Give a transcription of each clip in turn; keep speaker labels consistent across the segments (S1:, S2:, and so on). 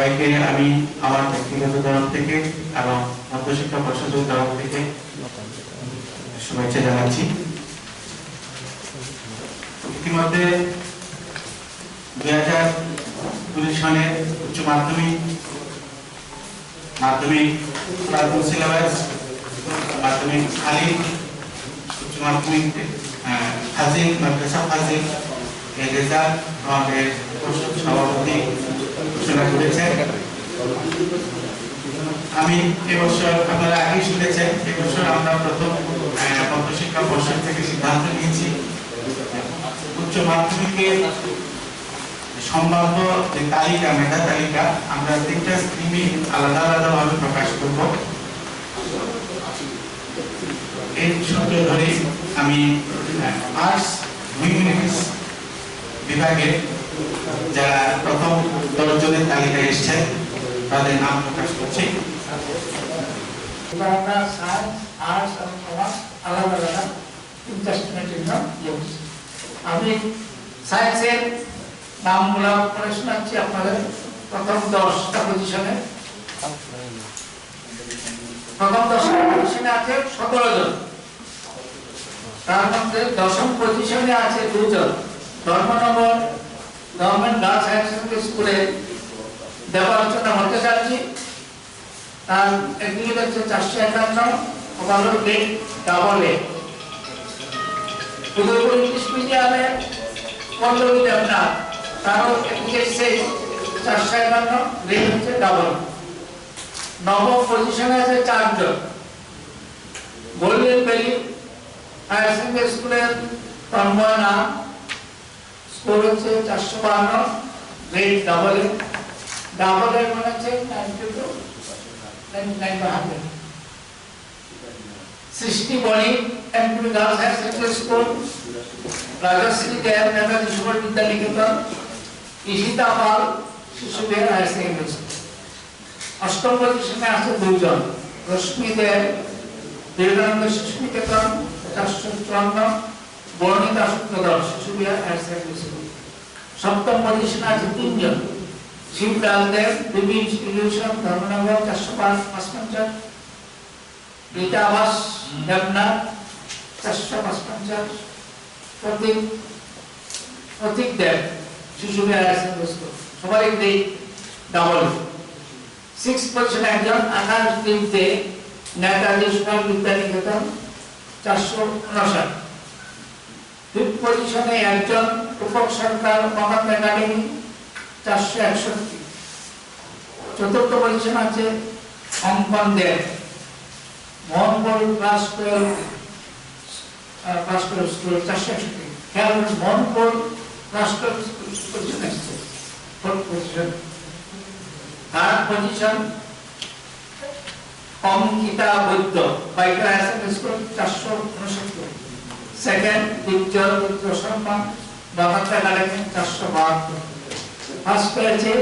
S1: সবাইকে আমি আমার ব্যক্তিগত তরফ থেকে এবং মধ্যশিক্ষা পর্ষদের তরফ থেকে শুভেচ্ছা জানাচ্ছি। ইতিমধ্যে 2020 সালে উচ্চ মাধ্যমিক সিলেবাস, মাধ্যমিক খালি, উচ্চ মাধ্যমিক ফাজিল, মাদ্রাসা ফাজিল এর রেজাল্ট আমাদের পর্ষদ সভাপতি ঘোষণা করেছেন। আমি এবছর, আপনারা আগেই শুনেছেন, এবছর আমরা প্রথম মধ্যশিক্ষা পর্ষদ থেকে সিদ্ধান্ত নিয়েছি উচ্চ মাধ্যমিকের সম্ভাব্য যে তালিকা, মেধা তালিকা, আমরা 3টা স্ট্রিমে আলাদা আলাদাভাবে প্রকাশ করব। এই সূত্র ধরে আমি আর্টস হিউম্যানিটিস বিভাগে যারা প্রথম 10 জনের তালিকায় এসেছেন তাদের নাম প্রকাশ করছি।
S2: আমরা সায়েন্স, আর্টস এবং কমার্স আলাদা আলাদা 3টা স্ট্রিমের নাম দিয়েছি। আমি সায়েন্সের নামগুলো পড়ে শোনাচ্ছি আপনাদের। প্রথম 10টা পজিশনে, প্রথম 10টা পজিশনে আছে 17 জন। তার মধ্যে 10ম পজিশনে আছে 2 জন। Dharmanagar government girls higher secondary স্কুলে দেবালোচনা ভট্টাচার্য, তার একদিকে হচ্ছে 451, overall grade double A. Udaipur English মিডিয়ামে পল্লবী দেবনাথ, তারও একদিকে সেই 451, গ্রেড হচ্ছে ডাবল। নবম পজিশনে আছে 4 জন। গোল্ডেন ভ্যালি হায়ার সেকেন্ডারি স্কুলের তন্ময় নাম, স্কোর হচ্ছে 452, গ্রেড ডাবল এ। ডাবল এর মানে হচ্ছে 92, 99/100। সৃষ্টি বণি MP girls higher secondary school, Rajashree Deb Netaji Subhash Vidyaniketan, Ishita Pal Shishu Vihar higher secondary school. অষ্টম পজিশনে আছে 2 জন। রশ্মি দেব বিবেকানন্দ শিশু নিকেতন 454, বর্ণিতা সূত্রধর শিশু বিহার হায়ার সেকেন্ডারি স্কুল। সপ্তম পজিশনে আছে 3 জন। শিবলাল দেব বিবি ইনস্টিটিউশন ধর্মনগর 455, রীতা আবাস দেবনাথ 455, প্রতীক দেব শিশু বিহার হায়ার সেকেন্ডারি স্কুল। সবাই গ্রেড ডাবল। 6th পজিশনে একজন, আকাশ দীপ দে নেতাজি সুভাষ বিদ্যানিকেতন 459। 5th পজিশনে একজন, রূপক সরকার মহাত্মা একাডেমি 461। 4th পজিশন আছে অঙ্কন দেব মোহনপুর ক্লাস 12 স্কুল 461। খেয়াল করুন, মোহনপুর ক্লাস 12 পজিশন এসেছে 4th position. 3rd position Ankita Baidya বাইকার higher secondary school 469। 2nd Bijoy পুত্র শর্মা মহাত্মা একাডেমি 472। 1st পেয়েছে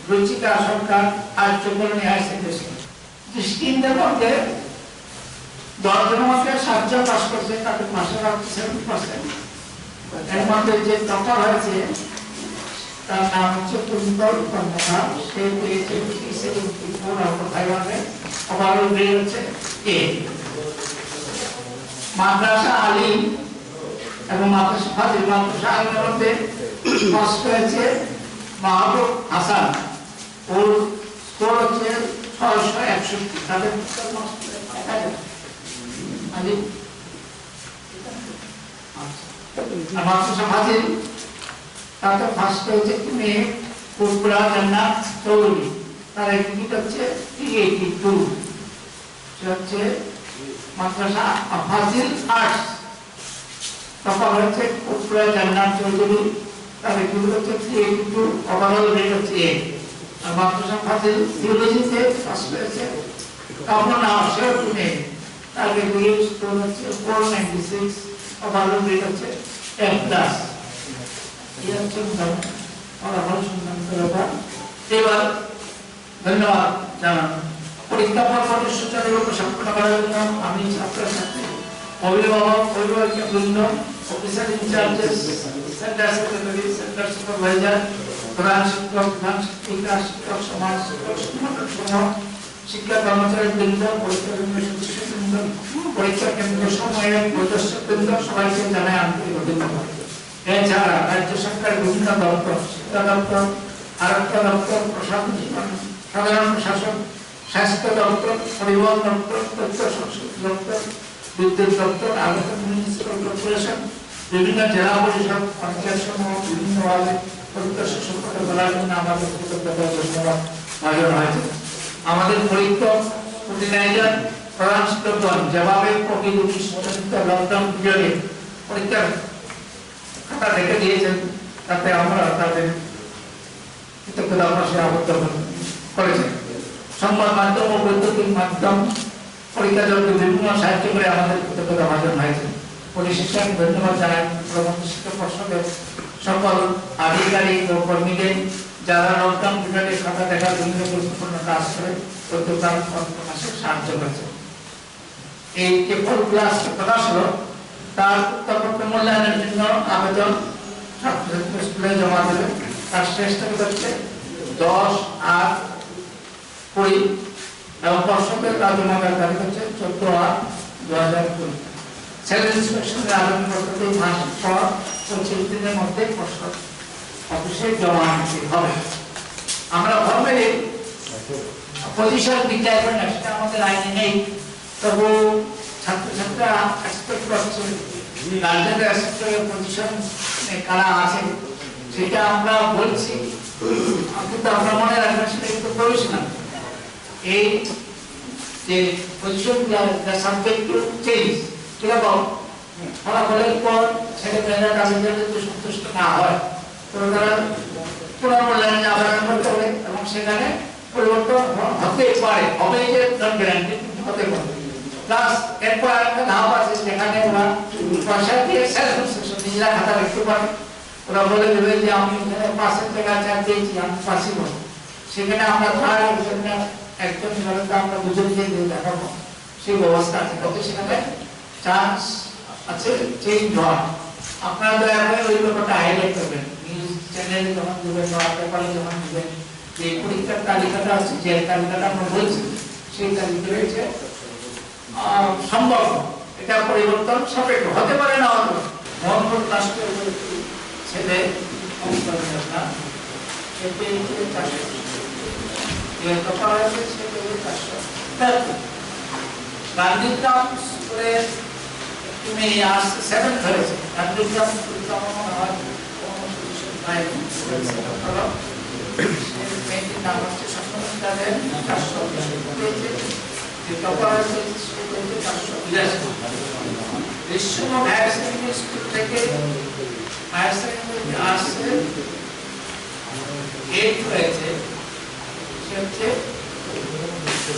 S2: রুচিকা সরকার আর্যকরণী হায়ার সেকেন্ডারি স্কুল। স্কিমদের মধ্যে 10 জনের মধ্যে 7 জন পাস করছে, তাদের মাসে 70%। এর মধ্যে যে টপার হয়েছে তার নাম হচ্ছে কুন্তল কর্মকার, সে পেয়েছে 74/500, ওভারঅল গ্রেড হচ্ছে এ। মাদ্রাসা আলিম এবং মাদ্রাসা ফাজিল, মাদ্রাসা আলিমের মধ্যে ফার্স্ট হয়েছে মাহবুব হাসান, ওর স্কোর হচ্ছে 661। তাদের মাদ্রাসা ফাজিল তাতে ফার্স্ট হয়েছে মেয়ে পুরপুরা জান্নাত চৌধুরী, তার একদিক হচ্ছে 382। সে হচ্ছে মাদ্রাসা ফাজিল আর্টস, টপার হচ্ছে পুরপুরা জান্নাত চৌধুরী, তার একদিক হচ্ছে 382, ওভারঅল গ্রেড হচ্ছে এ। আর মাদ্রাসা ফাজিল থিওলজিতে ফার্স্ট হয়েছে কামনা আশা পুনে, তার একদিক স্কোর হচ্ছে 496, ওভারঅল গ্রেড হচ্ছে F+। এবার ধন্যবাদ জানানো। পরীক্ষা ফলাফলের সুচারুরূপে সম্পন্ন করার জন্য আমি ছাত্রছাত্রী, অভিভাবক, অভিভাবকবৃন্দ, officer in charges, centre secretary, centre supervisor প্রধান শিক্ষক, প্রধান শিক্ষিকা, শিক্ষক সমাজ, শিক্ষক সংগঠন সমূহ, শিক্ষা কর্মচারী বৃন্দ, পরীক্ষা কেন্দ্র সদস্য বৃন্দ, পরীক্ষা কেন্দ্র সময়ে পরিদর্শক বৃন্দ সবাইকে জানাই আন্তরিক ধন্যবাদ। এছাড়া রাজ্য সরকারের বিভিন্ন দপ্তর, শিক্ষা দপ্তর, আরক্ষা দপ্তর, সাধারণ প্রশাসন, স্বাস্থ্য দপ্তর, পরিবহন দপ্তর, তথ্য সংস্কৃতি দপ্তর, বিদ্যুৎ দপ্তর, আগরতলা মিউনিসিপাল কর্পোরেশন, বিভিন্ন জেলা পরিষদ, পঞ্চায়েত সমূহ বিভিন্নভাবে পরিদর্শক সম্পর্কে বলার জন্য আমাদের কৃতজ্ঞতা ধন্যবাদ জানানো হয়েছে। আমাদের পরীক্ষক, অর্গানাইজার, প্রধান শিক্ষকগণ যেভাবে কোভিড-19 লকডাউন পিরিয়ডে পরীক্ষার খাতা রেখে দিয়েছেন, তাতে আমরা তাদের কৃতজ্ঞতা পাশে আবদ্ধ করেছেন। সংবাদ মাধ্যম ও বৈদ্যুতিক মাধ্যম পরীক্ষা জগতে বিভিন্ন সাহায্য করে আমাদের কৃতজ্ঞতা ভাজন হয়েছে। পরিশেষে আমি ধন্যবাদ জানাই প্রবন্ধ শিক্ষা পর্ষদের সকল আধিকারিক ও কর্মীদের যারা লকডাউন পিরিয়ডে খাতা দেখার বিভিন্ন গুরুত্বপূর্ণ কাজ করে প্রত্যেকবার প্রকাশে সাহায্য করেছে। এই যে ফল ক্লাস প্রকাশ হলো তার উত্তরপত্র মূল্যায়নের জন্য আবেদন ছাত্রছাত্রী স্কুলে জমা দেবে। তার শেষ তারিখ হচ্ছে 10/8/20 এবং পর্ষদের জমাদার তারিখ হচ্ছে 14/8/2020। সেলফ ইন্সপেকশনের আবেদন করতে 2 মাস পর 25 দিনের মধ্যে পর্ষদ অফিসে জমা দিতে হবে। আমরা ভাবে পজিশন ডিক্লেয়ার করেন, সেটা আমাদের আইনে নেই, তবু ছাত্রছাত্রীরা এক্সপেক্ট করছে গার্জেনরা এক্সপেক্ট করে পজিশন কারা আছে সেটা আমরা বলছি, কিন্তু আমরা মনে রাখবেন সেটা কিন্তু প্রবেশ না। এই যে পজিশন সাবজেক্ট টু চেঞ্জ কিরকম ফলাফলের পর ছেলেমেয়েরা তাদের যদি সন্তুষ্ট না হয় তবে তারা পুনর্মূল্যায়নে আবেদন করতে হবে এবং সেখানে পরিবর্তন হতে পারে, হবে যে নন গ্যারান্টি হতে পারে। প্লাস এরপর একটা ধাপ আছে যেখানে ওরা পয়সা দিয়ে সেলফ ইন্সপেকশন নিজেরা খাতা লিখতে পারে। ওরা বলে দেবে যে আমি এখানে 5 টাকা চার্জ দিয়েছি, আমি 5 বল, সেখানে আমরা তার একজন আমরা বুঝে দিয়ে দেখাবো সেই ব্যবস্থা আছে, তবে সেখানে চান্স আছে চেঞ্জ হওয়ার। আপনারা দয়া করে ওই ব্যাপারটা হাইলাইট করবেন, নিউজ চ্যানেলে যখন দেবেন বা পেপারে যখন দেবেন, যে পরীক্ষার তালিকাটা আছে, যে তালিকাটা আমরা বলছি সেই তালিকা রয়েছে সম্ভব এটা পরিবর্তন সাপেক্ষ হতে পারে, না হতে পারে। মোহাম্মদ রাষ্ট্রীয় ছেলে গান্ধীগ্রাম স্কুলের তুমি আসছে 7th হয়েছে। গান্ধীগ্রাম স্কুলটা মনে হয় নাম হচ্ছে সপ্তমীদের 482 স্কুল থেকে হায়ার সেকেন্ডারি আসছে 8 হয়েছে, সে হচ্ছে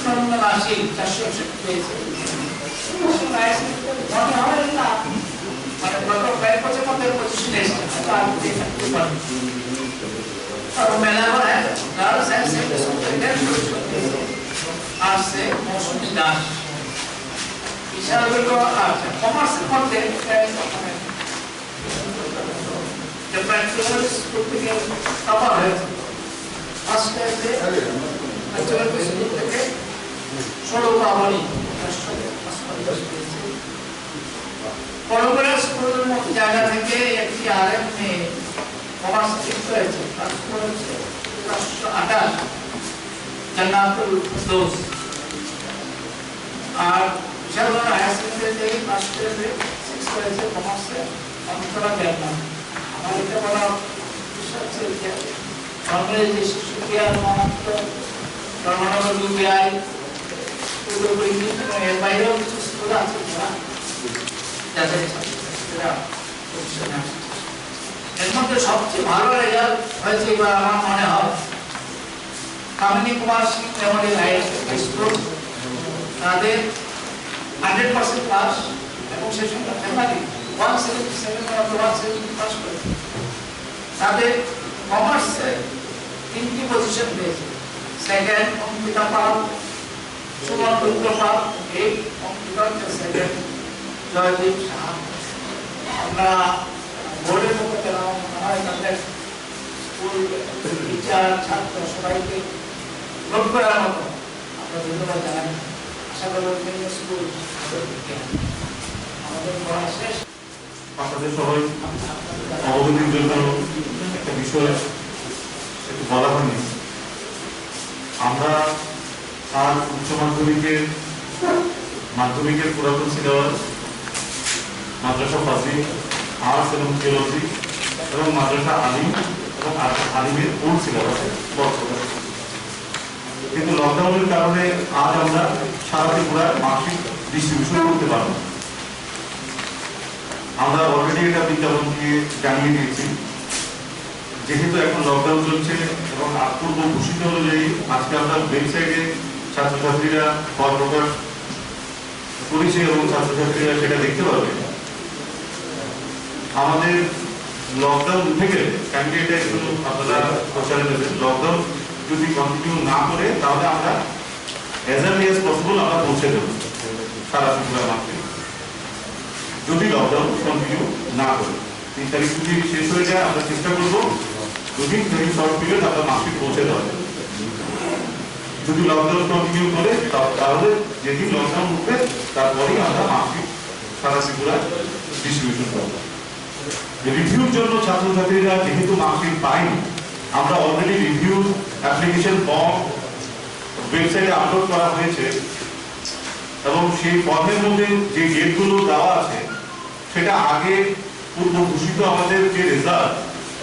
S2: 460 পেয়েছে। মনে হয় না মানে গত কয়েক বছর মধ্যে পজিশন এসেছে, আর মেলাবার গার্লস হায়ার সেকেন্ডারি স্কুল আসছে মৌসুমী দাস। বিশালগুলো আছে কমার্সের মধ্যে প্র্যাকটিক্যাল স্কুল থেকে কভার হয়েছে। ফার্স্ট হয়েছে স্কুল থেকে 16 বাবানি পরবর্তী স্কুলের মতো জায়গা থেকে একটি আরেক মেয়ে কমার্স যুক্ত হয়েছে, তারপর হচ্ছে 528 জান্নাতুল ফেরদৌস। আর বিশালগড় হায়ার সেকেন্ডারি থেকে পাস করে 6 হয়েছে কমার্সে অন্তরা বেগম। আমার এটা বলা বিষয় হচ্ছে যে সরকারি যে শিশু কেয়ার মহাত্ম ধর্মনগর ইউপিআই পুরোপুরি এর বাইরেও কিছু স্কুল আছে যাদের ছাত্রছাত্রীরা পজিশনে আসছে। এর মধ্যে সবচেয়ে ভালো রেজাল্ট হয়েছে এবার আমার মনে হয় Kamini Kumar Singh memorial higher secondary school, তাদের 100% পাস এবং সেই সঙ্গে ফ্যামিলি 177 পাস করেছে। তাদের কমার্সে 3টি পজিশন পেয়েছে, সেকেন্ড অঙ্কিতা পাল, সুমন রুদ্র পাল, এই অঙ্কিতা সেকেন্ড, জয়দীপ সাহা। আমরা বোর্ডের পক্ষ থেকে মনে হয় তাদের স্কুল টিচার ছাত্র সবাইকে গ্রহণ করার মতো আমরা ধন্যবাদ জানাই। আশা করব স্কুল আমাদের পড়া শেষ।
S3: আপনাদের সবাই অবগতির জন্য একটা বিষয় একটু বলা হয়নি। আমরা আর উচ্চ মাধ্যমিকের পুরাতন সিলেবাস, মাদ্রাসা ফাজিল, আর্টস এবং থিওলজি এবং মাদ্রাসা আলিম এবং আলিমের ওল্ড সিলেবাসে বর্তমান, কিন্তু লকডাউনের কারণে আজ আমরা সারা ত্রিপুরার মার্কশিট ডিস্ট্রিবিউশন করতে পারবো। আমরা অলরেডি এটা বিজ্ঞাপন দিয়ে জানিয়ে দিয়েছি। যেহেতু এখন লকডাউন চলছে এবং পূর্ব ঘোষিত অনুযায়ী আজকে আমরা ওয়েবসাইটে ছাত্রছাত্রীরা ফল প্রকাশ করেছে এবং ছাত্রছাত্রীরা সেটা দেখতে পাবে। আমাদের লকডাউন উঠে গেলে ক্যান্ডিডেটটা একটু আপনারা প্রচারে দেবেন। লকডাউন যদি কন্টিনিউ না করে তাহলে আমরা অ্যাজ আর্লি অ্যাজ পসিবল আমরা পৌঁছে দেব সারা ত্রিপুরা মাঠে। যদি লকডাউন কন্টিনিউ না করে 3 তারিখ যদি শেষ হয়ে যায়, আমরা চেষ্টা করবো 2 দিন থেকে শর্ট পিরিয়ড আমরা মার্কশিট পৌঁছে দেওয়া যায়। যদি লকডাউন কন্টিনিউ করে তাহলে যেদিন লকডাউন উঠবে তারপরেই আমরা মার্কশিট সারা ত্রিপুরা ডিস্ট্রিবিউশন করবো। রিভিউর জন্য ছাত্রছাত্রীরা যেহেতু মার্কশিট পায়নি, আমরা অলরেডি রিভিউ অ্যাপ্লিকেশন ফর্ম ওয়েবসাইটে আপলোড করা হয়েছে এবং সেই ফর্মের মধ্যে যে ডেটগুলো দেওয়া আছে সেটা আগে পূর্ব ঘোষিত আমাদের যে রেজাল্ট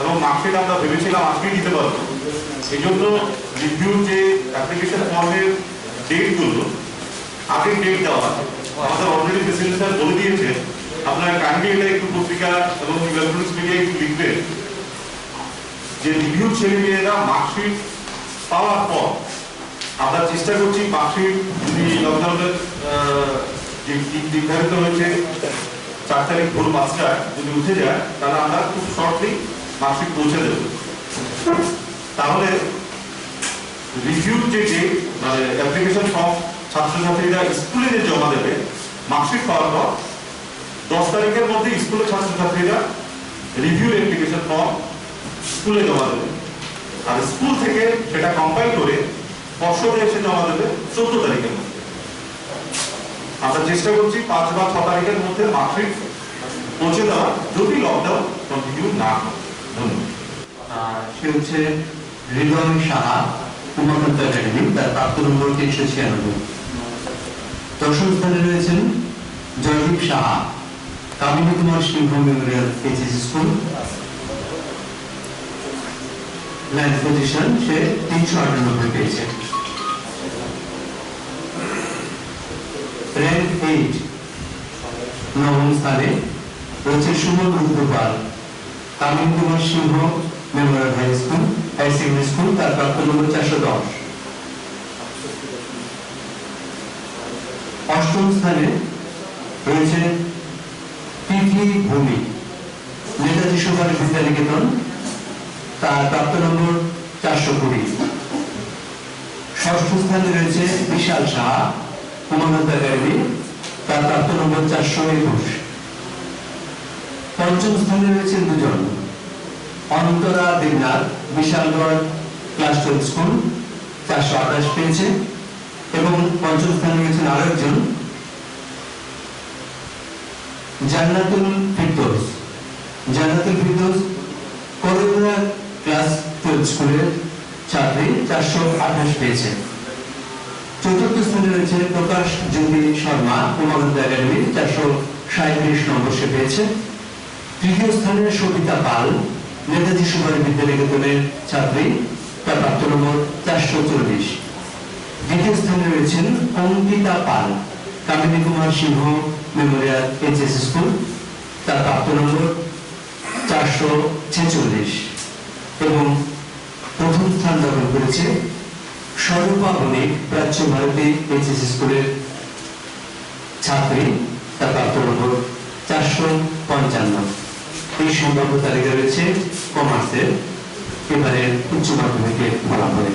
S3: এবং মার্কশিট আমরা ভেবেছিলাম আজকে দিতে পারবো। এই জন্য রিভিউর যে অ্যাপ্লিকেশন ফর্মের ডেটগুলো আগে ডেট দেওয়া আছে। আমাদের অলরেডি প্রেসিডেন্ট স্যার বলে দিয়েছে, আপনারা কাইন্ডলি এটা একটু পত্রিকা এবং ইলেকট্রনিক্স মিডিয়া একটু লিখবেন যে রিভিউ ছেলেমেয়েরা মার্কশিট পাওয়ার পর আমরা চেষ্টা করছি মার্কশিট যদি লকডাউনের যে নির্ধারিত হয়েছে 4 তারিখ ভোর 5টায় যদি উঠে যায় তাহলে আমরা খুব শর্টলি মার্কশিট পৌঁছে দেব। তাহলে রিভিউ যে ডেট মানে অ্যাপ্লিকেশন ফর্ম ছাত্রছাত্রীরা স্কুলে যে জমা দেবে মার্কশিট পাওয়ার পর 10 তারিখের মধ্যে স্কুলের ছাত্রছাত্রীরা রিভিউ অ্যাপ্লিকেশন ফর্ম স্কুলে জমা দেবে, আর স্কুল থেকে সেটা কম্পাইল করে পর্ষদে এসে জমা দেবে 14 তারিখের মধ্যে। আমরা চেষ্টা করছি 5 বা 6 তারিখের মধ্যে মার্কশিট পৌঁছে দেওয়া, যদি লকডাউন কন্টিনিউ না হয়। ধন্যবাদ।
S4: সে হচ্ছে হৃদয় সাহা, উমাকান্ত একাডেমি, তার প্রাপ্ত নম্বর 396। দশম স্থানে রয়েছেন Joydeep Saha, Kamini Kumar Singha memorial HS school, 9th position, সে 398 পেয়েছে। র্যাঙ্ক 8 নবম স্থানে রয়েছে Suman Rudrapal, Kamini Kumar Singha memorial high school high secondary school, তার প্রাপ্ত নম্বর 410। অষ্টম স্থানে রয়েছে পৃথ্বী ভূমি, নেতাজি সুভাষ বিদ্যানিকেতন, তার প্রাপ্ত নম্বর 420। ষষ্ঠ স্থানে রয়েছে বিশাল সাহা, উমাকান্ত একাডেমি, তার প্রাপ্ত নম্বর 421। পঞ্চম স্থানে রয়েছে দুজন, অন্তরা দেবনাথ, বিশালগড় ক্লাস 12 স্কুল, 428 পেয়েছে। এবং পঞ্চম স্থানে রয়েছেন আরো একজন, জান্নাতুল ফিরদৌস, করুণা ক্লাস 12 স্কুলের ছাত্রী, 428 পেয়েছে। চতুর্থ স্থানে রয়েছে প্রকাশ জ্যোতি শর্মা, উমাকান্ত একাডেমি, 437 নম্বর সে পেয়েছে। তৃতীয় স্থানে সবিতা পাল, নেতাজি সুভাষ বিদ্যানিকেতনের ছাত্রী, তার প্রাপ্ত নম্বর 440। দ্বিতীয় স্থানে রয়েছেন অঙ্কিতা পাল, কামিনী Kumar Singha memorial HS school, তার প্রাপ্ত নম্বর 446। এবং প্রথম স্থান দখল করেছে স্বরূপা বণিক, প্রাচ্য ভারতী এইচএস স্কুলের ছাত্রী, তার প্রাপ্ত নম্বর 455। এই সম্ভাব্য তালিকা রয়েছে কমার্সের এবারে উচ্চ মাধ্যমিকের ফলাফলে।